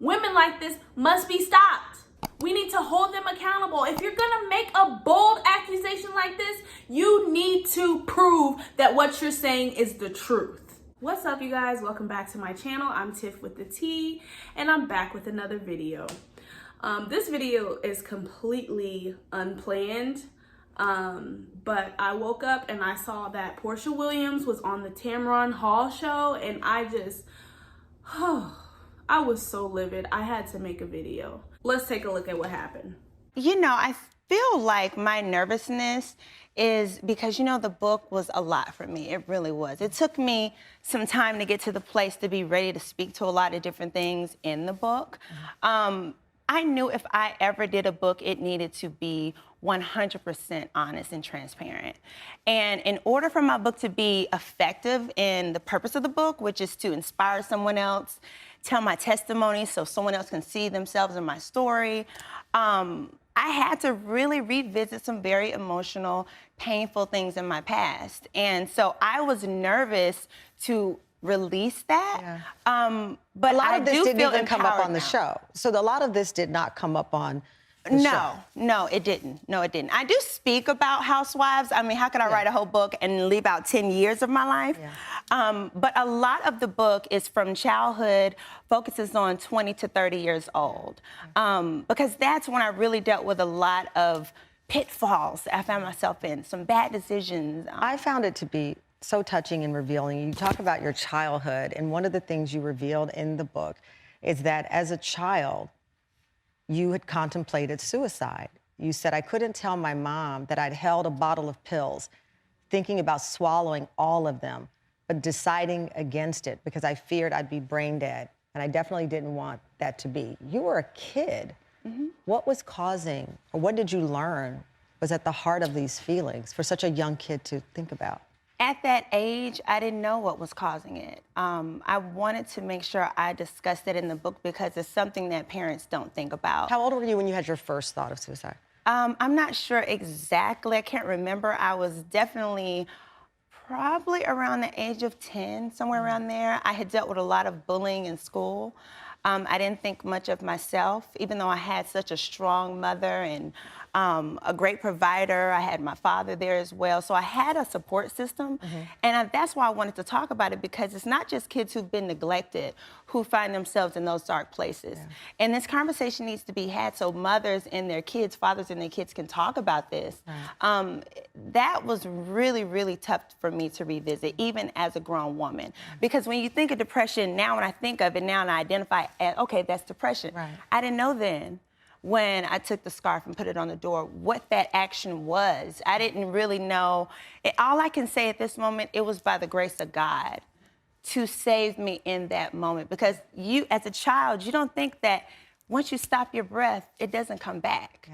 Women like this must be stopped. We need to hold them accountable. If you're gonna make a bold accusation like this, you need to prove that what you're saying is the truth. What's up, you guys? Welcome back to my channel. I'm Tiff with the T, and I'm back with another video. This video is completely unplanned, but I woke up and I saw that Porsha Williams was on the Tamron Hall show, and I was so livid. I had to make a video. Let's take a look at what happened. You know, I feel like my nervousness is because, the book was a lot for me. It really was. It took me some time to get to the place to be ready to speak to a lot of different things in the book. I knew if I ever did a book, it needed to be 100% honest and transparent. And in order for my book to be effective in the purpose of the book, which is to inspire someone else, tell my testimony so someone else can see themselves in my story, I had to really revisit some very emotional, painful things in my past. And so I was nervous to release that. Yeah. But a lot of this didn't even come up on the now. show. So a lot of this did not come up on the show. No, it didn't. No, it didn't. I do speak about housewives. I mean, how could I write a whole book and leave out 10 years of my life? Yeah. But a lot of the book is from childhood, focuses on 20 to 30 years old. Because that's when I really dealt with a lot of pitfalls I found myself in, some bad decisions. I found it to be so touching and revealing. You talk about your childhood, and one of the things you revealed in the book is that as a child, you had contemplated suicide. You said, I couldn't tell my mom that I'd held a bottle of pills, thinking about swallowing all of them, but deciding against it because I feared I'd be brain dead, and I definitely didn't want that to be. You were a kid. What was causing, or what did you learn was at the heart of these feelings for such a young kid to think about? At that age, I didn't know what was causing it. I wanted to make sure I discussed it in the book because it's something that parents don't think about. How old were you when you had your first thought of suicide? I'm not sure exactly. I can't remember. I was definitely probably around the age of 10, somewhere around there. I had dealt with a lot of bullying in school. I didn't think much of myself, even though I had such a strong mother and a great provider. I had my father there as well. So I had a support system. And that's why I wanted to talk about it, because it's not just kids who've been neglected who find themselves in those dark places. And this conversation needs to be had so mothers and their kids, fathers and their kids can talk about this. That was really, really tough for me to revisit, even as a grown woman. Because when you think of depression, now when I think of it now and I identify as, okay, that's depression. I didn't know then, when I took the scarf and put it on the door, what that action was. I didn't really know. All I can say at this moment, it was by the grace of God to save me in that moment. Because you, as a child, you don't think that once you stop your breath, it doesn't come back.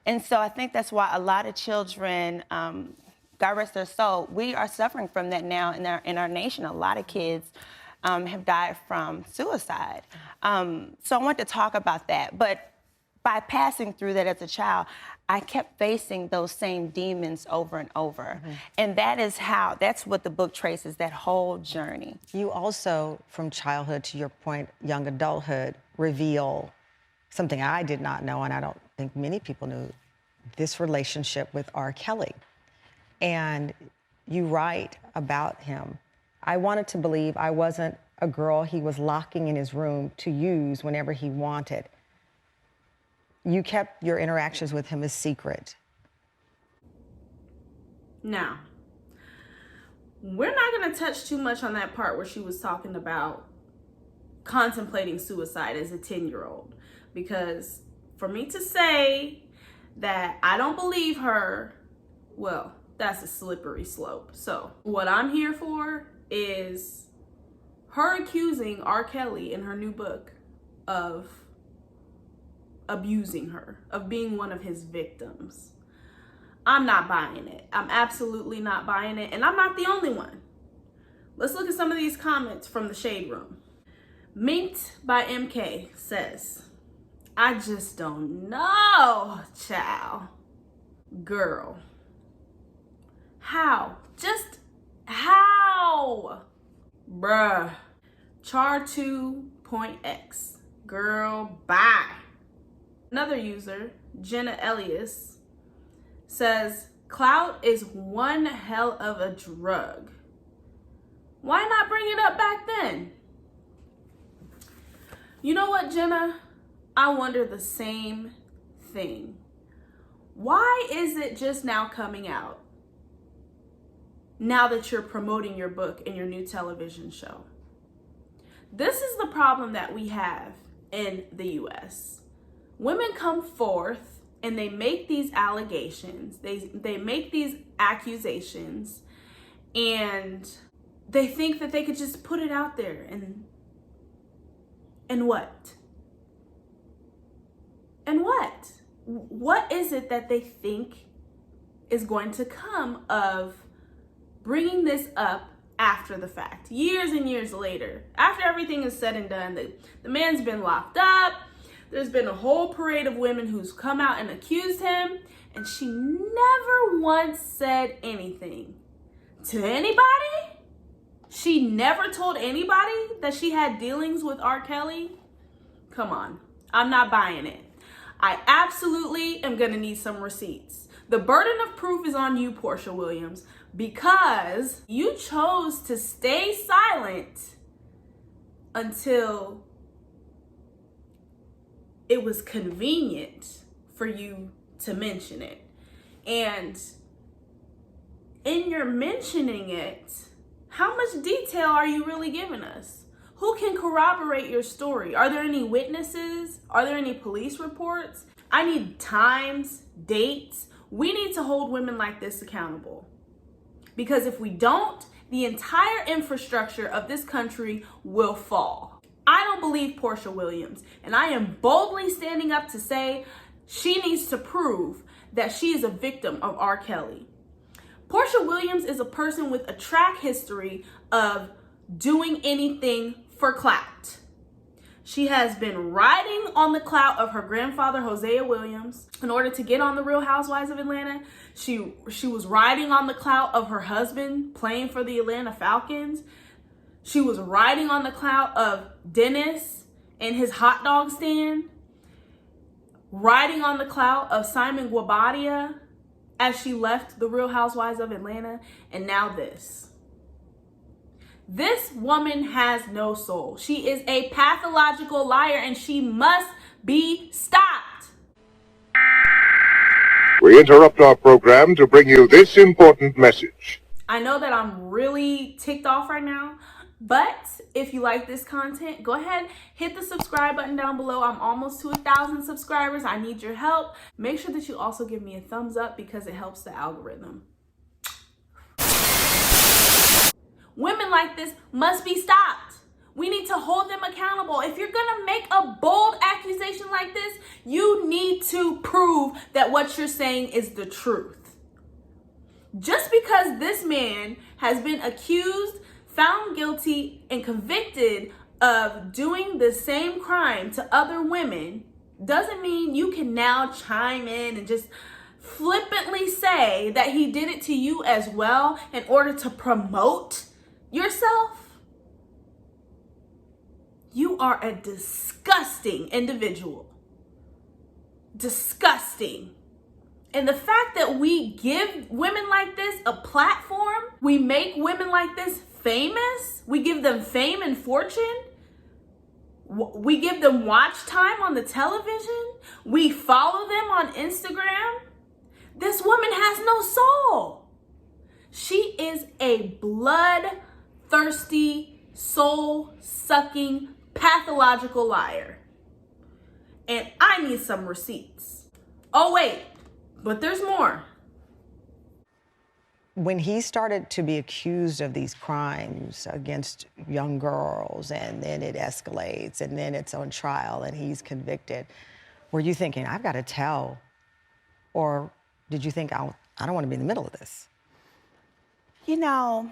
And so I think that's why a lot of children, God rest their soul, we are suffering from that now in our nation. A lot of kids have died from suicide. So I want to talk about that. But by passing through that as a child, I kept facing those same demons over and over. And that's what the book traces, that whole journey. You also, from childhood to your point, young adulthood, reveal something I did not know, and I don't think many people knew, this relationship with R. Kelly. And you write about him. I wanted to believe I wasn't a girl he was locking in his room to use whenever he wanted. You kept your interactions with him a secret. Now, we're not going to touch too much on that part where she was talking about contemplating suicide as a 10-year-old. Because for me to say that I don't believe her, well, that's a slippery slope. So what I'm here for is her accusing R. Kelly in her new book of abusing her, of being one of his victims. I'm not buying it. I'm absolutely not buying it. And I'm not the only one. Let's look at some of these comments from the Shade Room. Minked by MK says, I just don't know, child. Girl. How? Just how? Bruh. Char2.x. Girl, bye. Another user, Jenna Elias, says, clout is one hell of a drug. Why not bring it up back then? You know what, Jenna? I wonder the same thing. Why is it just now coming out? Now that you're promoting your book and your new television show. This is the problem that we have in the US. Women come forth and they make these allegations, they make these accusations, and they think that they could just put it out there and what? And what? What is it that they think is going to come of bringing this up after the fact, years and years later, after everything is said and done? The man's been locked up. There's been a whole parade of women who's come out and accused him, and she never once said anything to anybody. She never told anybody that she had dealings with R. Kelly. Come on, I'm not buying it. I absolutely am gonna need some receipts. The burden of proof is on you, Porsha Williams, because you chose to stay silent until it was convenient for you to mention it. And in your mentioning it, how much detail are you really giving us? Who can corroborate your story? Are there any witnesses? Are there any police reports? I need times, dates. We need to hold women like this accountable. Because if we don't, the entire infrastructure of this country will fall. I don't believe Porsha Williams, and I am boldly standing up to say she needs to prove that she is a victim of R. Kelly. Porsha Williams is a person with a track history of doing anything for clout. She has been riding on the clout of her grandfather, Hosea Williams, in order to get on the Real Housewives of Atlanta. She was riding on the clout of her husband playing for the Atlanta Falcons. She was riding on the clout of Dennis and his hot dog stand. Riding on the clout of Simon Guobadia as she left the Real Housewives of Atlanta. And now this. This woman has no soul. She is a pathological liar and she must be stopped. We interrupt our program to bring you this important message. I know that I'm really ticked off right now, but if you like this content, go ahead, hit the subscribe button down below. I'm almost to 1,000 subscribers. I need your help. Make sure that you also give me a thumbs up because it helps the algorithm. Women like this must be stopped. We need to hold them accountable. If you're gonna make a bold accusation like this, you need to prove that what you're saying is the truth. Just because this man has been accused, found guilty, and convicted of doing the same crime to other women doesn't mean you can now chime in and just flippantly say that he did it to you as well in order to promote yourself. You are a disgusting individual. Disgusting. And the fact that we give women like this a platform, we make women like this famous, we give them fame and fortune, we give them watch time on the television, we follow them on Instagram. This woman has no soul. She is a blood-thirsty, soul-sucking, pathological liar. And I need some receipts. Oh, wait, but there's more. When he started to be accused of these crimes against young girls, and then it escalates, and then it's on trial, and he's convicted, were you thinking, I've got to tell? Or did you think, I don't want to be in the middle of this? You know,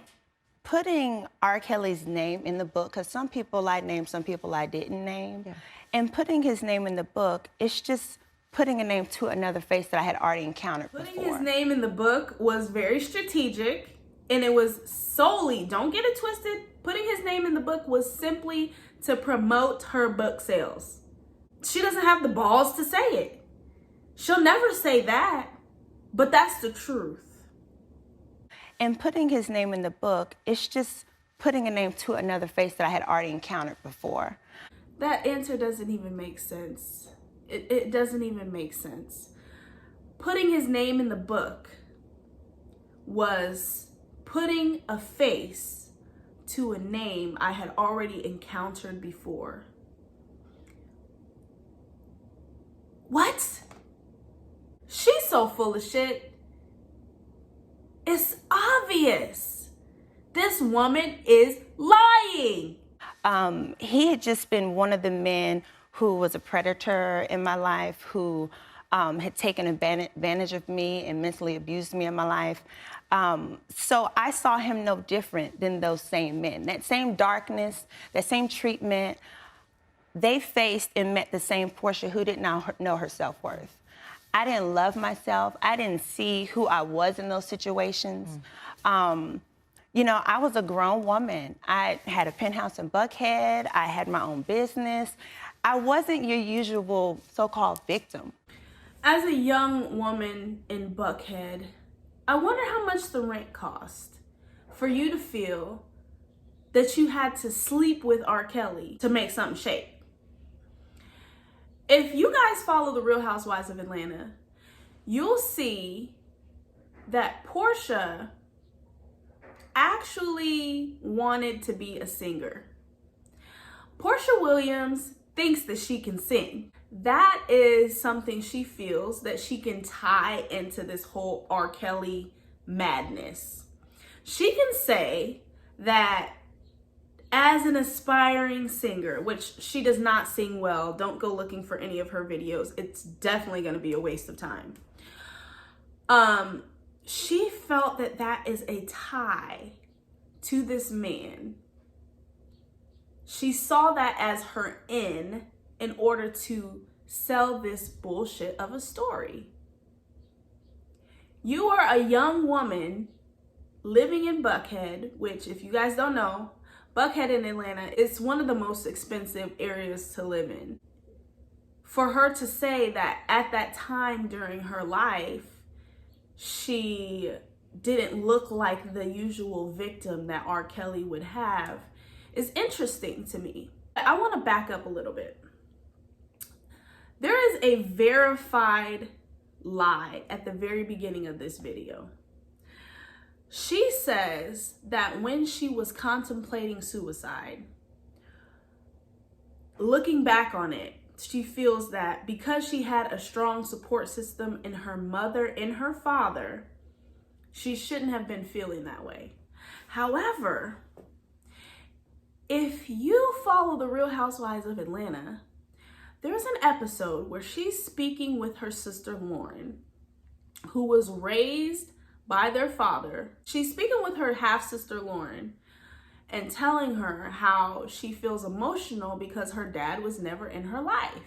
putting R. Kelly's name in the book, because some people I named, some people I didn't name, and putting his name in the book, it's just putting a name to another face that I had already encountered before. Putting his name in the book was very strategic, and it was solely, don't get it twisted, putting his name in the book was simply to promote her book sales. she doesn't have the balls to say it. She'll never say that, but that's the truth. And putting his name in the book, it's just putting a name to another face that I had already encountered before. That answer doesn't even make sense. It doesn't even make sense. Putting his name in the book was putting a face to a name I had already encountered before. What? She's so full of shit. It's obvious. This woman is lying. He had just been one of the men who was a predator in my life, who had taken advantage of me and mentally abused me in my life. So I saw him no different than those same men. That same darkness, that same treatment, they faced and met the same Porsha who did not know her self-worth. I didn't love myself. I didn't see who I was in those situations. You know, I was a grown woman. I had a penthouse in Buckhead. I had my own business. I wasn't your usual so-called victim. As a young woman in Buckhead, I wonder how much the rent cost for you to feel that you had to sleep with R. Kelly to make something shake. If you guys follow the Real Housewives of Atlanta, you'll see that Porsha actually wanted to be a singer. Porsha Williams thinks that she can sing. That is something she feels that she can tie into this whole R. Kelly madness. She can say that as an aspiring singer, which she does not sing well, don't go looking for any of her videos. It's definitely going to be a waste of time. She felt that that is a tie to this man. She saw that as her in order to sell this bullshit of a story. You are a young woman living in Buckhead, which, if you guys don't know, Buckhead in Atlanta is one of the most expensive areas to live in. For her to say that at that time during her life, she didn't look like the usual victim that R. Kelly would have is interesting to me. I want to back up a little bit. There is a verified lie at the very beginning of this video. She says that when she was contemplating suicide, looking back on it, she feels that because she had a strong support system in her mother and her father, she shouldn't have been feeling that way. However, if you follow the Real Housewives of Atlanta, there's an episode where she's speaking with her sister Lauren, who was raised by their father. She's speaking with her half-sister Lauren and telling her how she feels emotional because her dad was never in her life.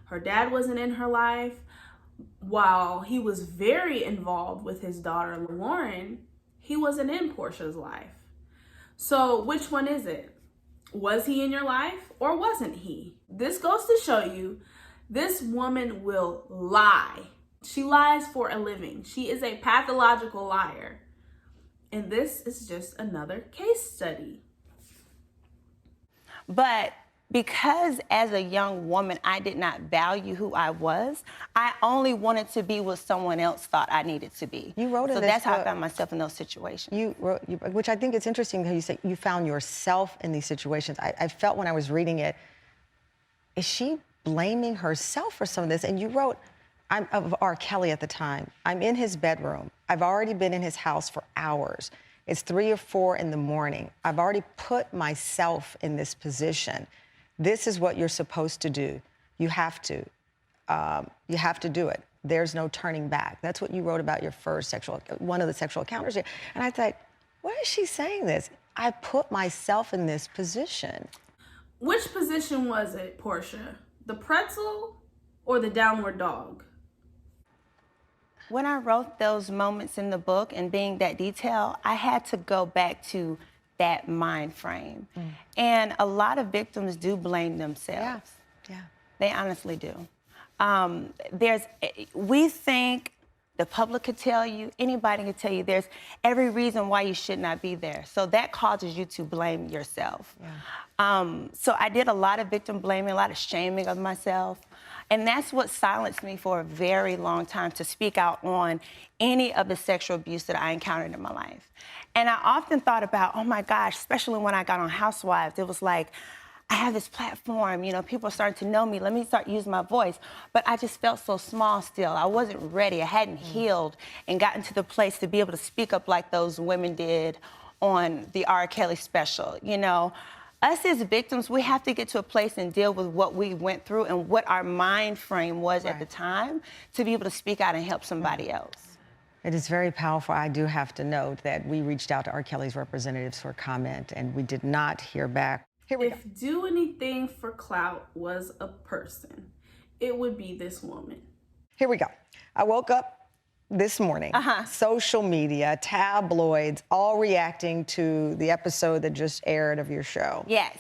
Her dad wasn't in her life. While he was very involved with his daughter Lauren, he wasn't in Porsha's life. So which one is it? Was he in your life or wasn't he? This goes to show you this woman will lie. She lies for a living. She is a pathological liar. And this is just another case study. But because as a young woman, I did not value who I was, I only wanted to be what someone else thought I needed to be. You wrote in so this that's how I book- found myself in those situations. You wrote, which I think it's interesting how you say you found yourself in these situations. I felt when I was reading it, is she blaming herself for some of this? And you wrote, I'm of R. Kelly at the time. I'm in his bedroom. I've already been in his house for hours. It's 3 or 4 in the morning. I've already put myself in this position. This is what you're supposed to do. You have to do it. There's no turning back. That's what you wrote about your first one of the sexual encounters. And I thought, why is she saying this? I put myself in this position. Which position was it, Porsha? The pretzel or the downward dog? When I wrote those moments in the book and being that detailed, I had to go back to that mind frame. And a lot of victims do blame themselves. Yeah. They honestly do. We think the public could tell you, anybody could tell you there's every reason why you should not be there. So that causes you to blame yourself. Yeah. So I did a lot of victim blaming, a lot of shaming of myself. And that's what silenced me for a very long time to speak out on any of the sexual abuse that I encountered in my life. And I often thought about, oh my gosh, especially when I got on Housewives, it was like, I have this platform, you know, people are starting to know me. Let me start using my voice. But I just felt so small still. I wasn't ready. I hadn't healed and gotten to the place to be able to speak up like those women did on the R. Kelly special, you know. Us as victims, we have to get to a place and deal with what we went through and what our mind frame was at the time to be able to speak out and help somebody else. It is very powerful. I do have to note that we reached out to R. Kelly's representatives for comment, and we did not hear back. Here we go. If do anything for clout was a person, it would be this woman. Here we go. I woke up this morning, social media, tabloids, all reacting to the episode that just aired of your show. Yes.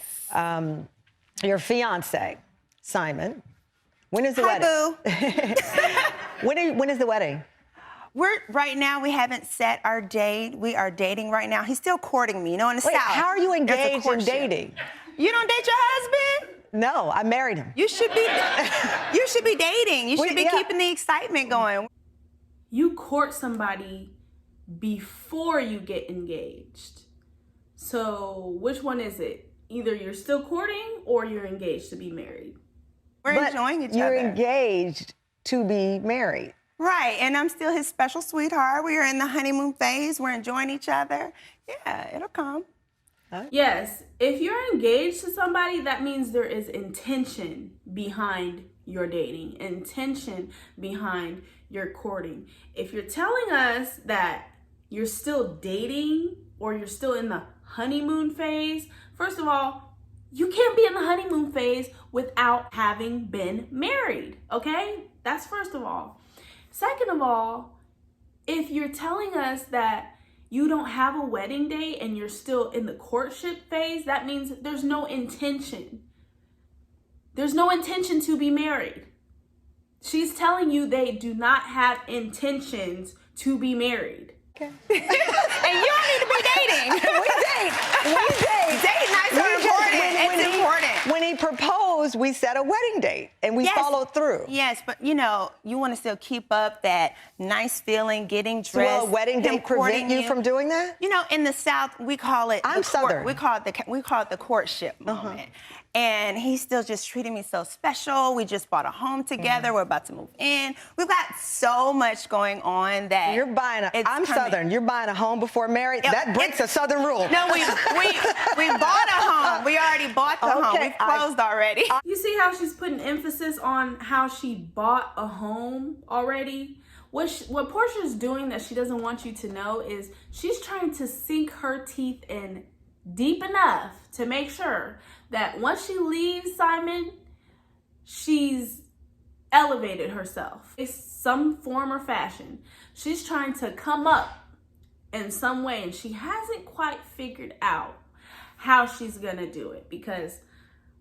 Your fiance, Simon. When is the Hi, wedding? boo. When is the wedding? Right now, we haven't set our date. We are dating right now. He's still courting me, you know, in the Wait, South. how are you engaged and dating? You don't date your husband? No, I married him. You should be dating. You should be keeping the excitement going. You court somebody before you get engaged. So which one is it? Either you're still courting or you're engaged to be married. We're enjoying each other. You're engaged to be married. Right, and I'm still his special sweetheart. We are in the honeymoon phase. We're enjoying each other. Yeah, it'll come. Yes, if you're engaged to somebody, that means there is intention behind your dating, intention behind your courting. If you're telling us that you're still dating or you're still in the honeymoon phase, first of all, you can't be in the honeymoon phase without having been married, okay? That's first of all. Second of all, if you're telling us that you don't have a wedding date and you're still in the courtship phase, that means there's no intention. There's no intention to be married. She's telling you they do not have intentions to be married. Okay. And you don't need to be dating. We date. Date nights are important. It's important. When he proposed, we set a wedding date and we followed through. Yes, but you know, you want to still keep up that nice feeling, getting dressed. Will a wedding date prevent you from doing that? You know, in the South, we call it. I'm Southern. We call it the courtship moment. And he's still just treating me so special. We just bought a home together. We're about to move in. We've got so much going on that you're buying I'm Southern. You're buying a home before married. That breaks a Southern rule. No, we bought a home. We already bought the home. We've closed already. You see how she's putting emphasis on how she bought a home already? What Porsha's doing that she doesn't want you to know is she's trying to sink her teeth in deep enough to make sure that once she leaves Simon, she's elevated herself in some form or fashion. She's trying to come up in some way, and she hasn't quite figured out how she's gonna do it, because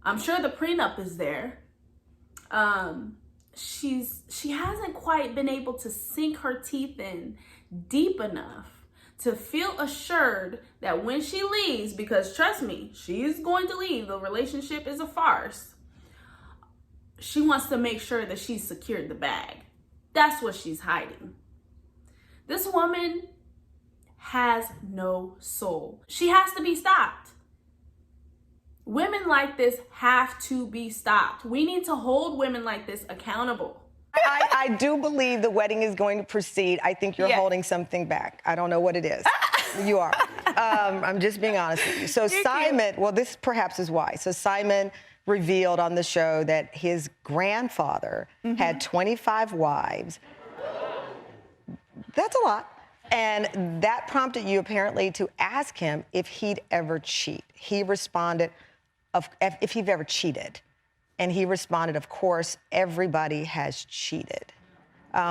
I'm sure the prenup is there. She hasn't quite been able to sink her teeth in deep enough to feel assured that when she leaves, because trust me, she's going to leave, the relationship is a farce, she wants to make sure that she's secured the bag. That's what she's hiding. This woman has no soul. She has to be stopped. Women like this have to be stopped. We need to hold women like this accountable. I do believe the wedding is going to proceed. I think you're holding something back. I don't know what it is. You are. I'm just being honest with you. So Simon, well, this perhaps is why. So Simon revealed on the show that his grandfather had 25 wives. That's a lot. And that prompted you apparently to ask him if he'd ever cheat. He responded, if he'd ever cheated. And he responded, of course, everybody has cheated,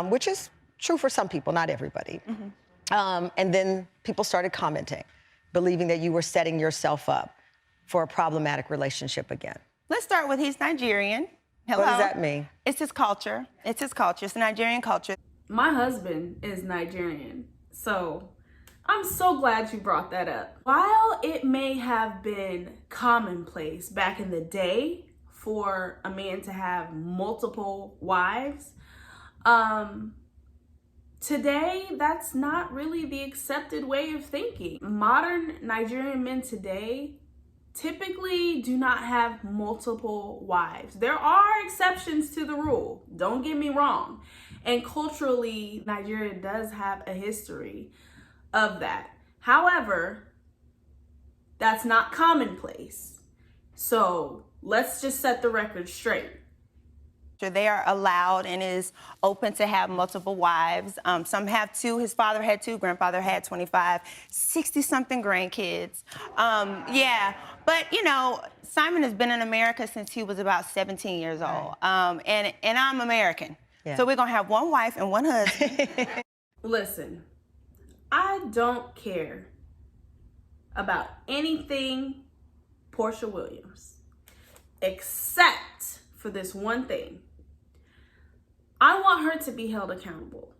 which is true for some people, not everybody. And then people started commenting, believing that you were setting yourself up for a problematic relationship again. Let's start with he's Nigerian. Hello? What does that mean? It's his culture. It's his culture. It's the Nigerian culture. My husband is Nigerian, so I'm so glad you brought that up. While it may have been commonplace back in the day for a man to have multiple wives, today that's not really the accepted way of thinking. Modern Nigerian men today typically do not have multiple wives. There are exceptions to the rule, don't get me wrong. And culturally, Nigeria does have a history of that. However, that's not commonplace. So let's just set the record straight. They are allowed and is open to have multiple wives. Some have 2. His father had 2. Grandfather had 25, 60-something grandkids. Yeah, but you know, Simon has been in America since he was about 17 years old. And I'm American. Yeah. So we're gonna have 1 wife and 1 husband. Listen, I don't care about anything Porsha Williams, except for this one thing. I want her to be held accountable.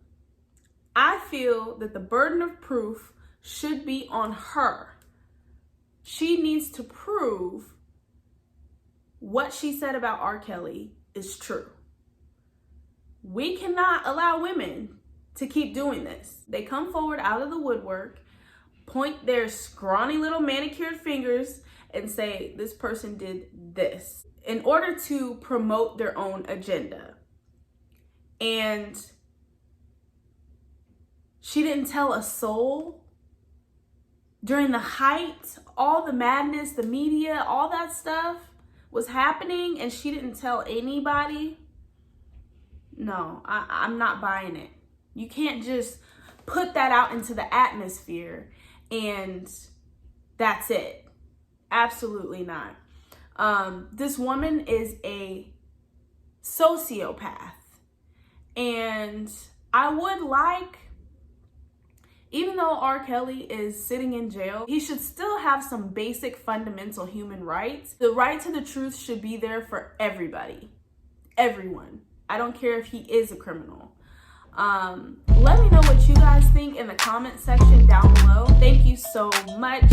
I feel that the burden of proof should be on her. She needs to prove what she said about R. Kelly is true. We cannot allow women to keep doing this. They come forward out of the woodwork, point their scrawny little manicured fingers and say, this person did this, in order to promote their own agenda. And she didn't tell a soul during the height, all the madness, the media, all that stuff was happening, and she didn't tell anybody. No, I'm not buying it. You can't just put that out into the atmosphere and that's it. Absolutely not. This woman is a sociopath. And I would like, even though R. Kelly is sitting in jail, he should still have some basic fundamental human rights. The right to the truth should be there for everybody. Everyone. I don't care if he is a criminal. Let me know what you guys think in the comment section down below. Thank you so much.